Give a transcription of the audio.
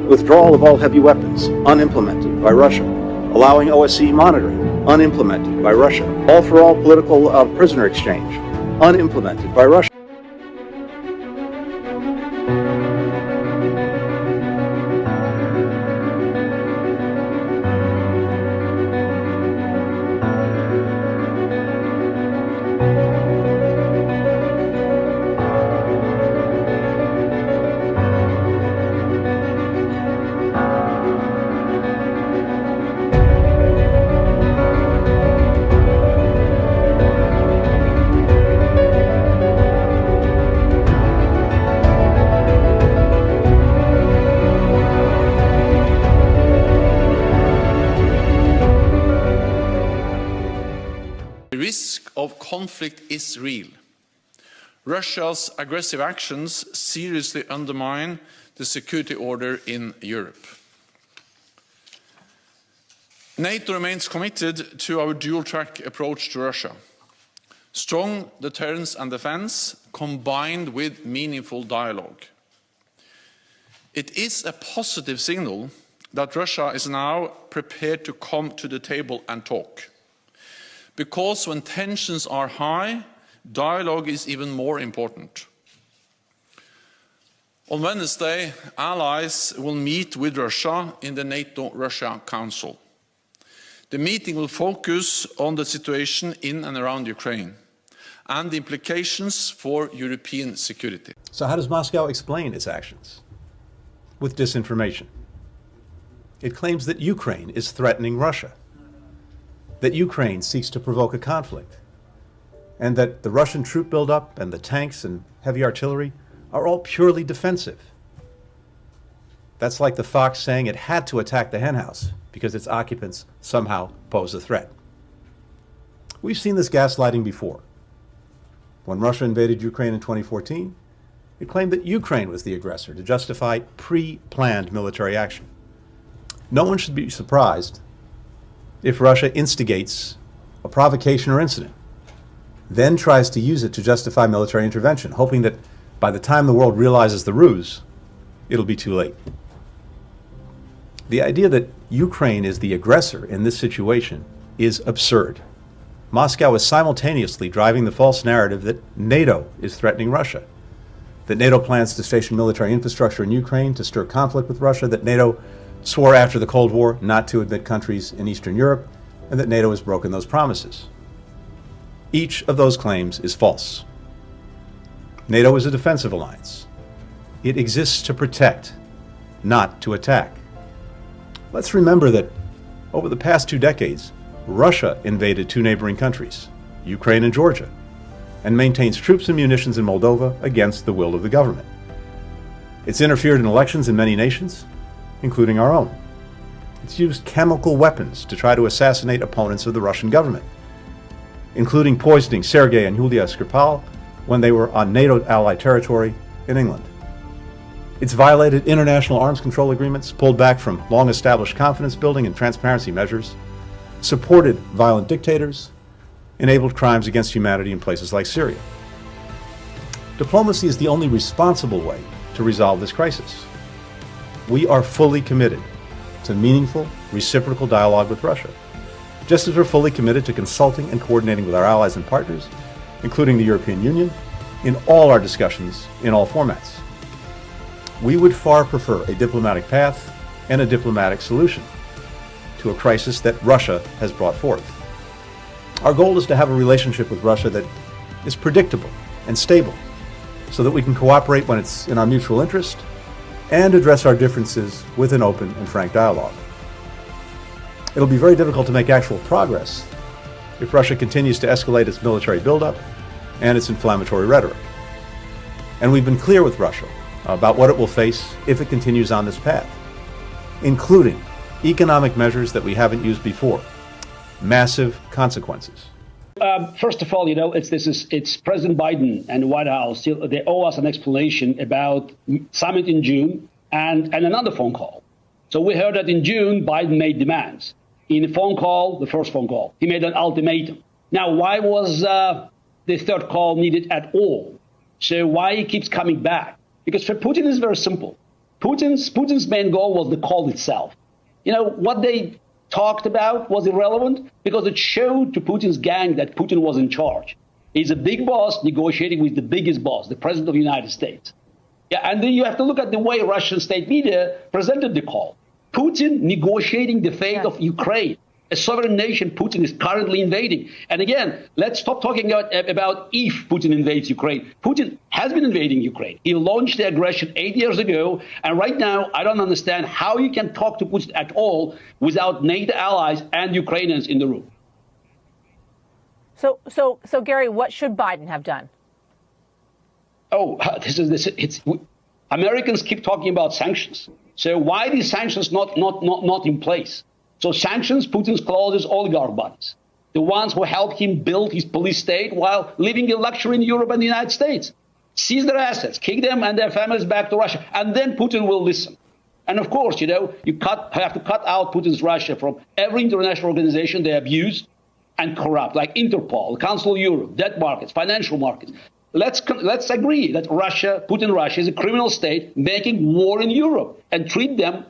Withdrawal of all heavy weapons, unimplemented by Russia. Allowing OSCE monitoring, unimplemented by Russia. All-for-all political prisoner exchange, unimplemented by Russia. The risk of conflict is real. Russia's aggressive actions seriously undermine the security order in Europe. NATO remains committed to our dual-track approach to Russia. Strong deterrence and defense combined with meaningful dialogue. It is a positive signal that Russia is now prepared to come to the table and talk. Because when tensions are high, dialogue is even more important. On Wednesday, allies will meet with Russia in the NATO-Russia Council. The meeting will focus on the situation in and around Ukraine and the implications for European security. So how does Moscow explain its actions? With disinformation. It claims that Ukraine is threatening Russia, that Ukraine seeks to provoke a conflict, and that the Russian troop buildup and the tanks and heavy artillery are all purely defensive. That's like the fox saying it had to attack the henhouse because its occupants somehow pose a threat. We've seen this gaslighting before. When Russia invaded Ukraine in 2014, it claimed that Ukraine was the aggressor to justify pre-planned military action. No one should be surprised if Russia instigates a provocation or incident, then tries to use it to justify military intervention, hoping that by the time the world realizes the ruse, it'll be too late. The idea that Ukraine is the aggressor in this situation is absurd. Moscow is simultaneously driving the false narrative that NATO is threatening Russia, that NATO plans to station military infrastructure in Ukraine to stir conflict with Russia, that NATO swore after the Cold War not to admit countries in Eastern Europe, and that NATO has broken those promises. Each of those claims is false. NATO is a defensive alliance. It exists to protect, not to attack. Let's remember that over the past 2 decades, Russia invaded 2 neighboring countries, Ukraine and Georgia, and maintains troops and munitions in Moldova against the will of the government. It's interfered in elections in many nations, including our own. It's used chemical weapons to try to assassinate opponents of the Russian government, including poisoning Sergei and Yulia Skripal when they were on NATO allied territory in England. It's violated international arms control agreements, pulled back from long-established confidence building and transparency measures, supported violent dictators, enabled crimes against humanity in places like Syria. Diplomacy is the only responsible way to resolve this crisis. We are fully committed to meaningful, reciprocal dialogue with Russia, just as we're fully committed to consulting and coordinating with our allies and partners, including the European Union, in all our discussions in all formats. We would far prefer a diplomatic path and a diplomatic solution to a crisis that Russia has brought forth. Our goal is to have a relationship with Russia that is predictable and stable, so that we can cooperate when it's in our mutual interest and address our differences with an open and frank dialogue. It'll be very difficult to make actual progress if Russia continues to escalate its military buildup and its inflammatory rhetoric. And we've been clear with Russia about what it will face if it continues on this path, including economic measures that we haven't used before, massive consequences. First of all, it's President Biden and the White House. They owe us an explanation about summit in June and another phone call. So we heard that in June, Biden made demands. In the phone call, the first phone call, he made an ultimatum. Now, why was the third call needed at all? So why he keeps coming back? Because for Putin, it's very simple. Putin's main goal was the call itself. What they talked about was irrelevant because it showed to Putin's gang that Putin was in charge. He's a big boss negotiating with the biggest boss, the president of the United States. Yeah, and then you have to look at the way Russian state media presented the call. Putin negotiating the fate of Ukraine, a sovereign nation Putin is currently invading. And again, let's stop talking about if Putin invades Ukraine. Putin has been invading Ukraine. He launched the aggression 8 years ago. And right now, I don't understand how you can talk to Putin at all without NATO allies and Ukrainians in the room. So Gary, what should Biden have done? Americans keep talking about sanctions. So why these sanctions not in place? So sanctions Putin's closest oligarch buddies, the ones who helped him build his police state while living in luxury in Europe and the United States. Seize their assets, kick them and their families back to Russia, and then Putin will listen. And of course, you have to cut out Putin's Russia from every international organization they abuse and corrupt, like Interpol, the Council of Europe, debt markets, financial markets. Let's agree that Putin Russia is a criminal state making war in Europe and treat them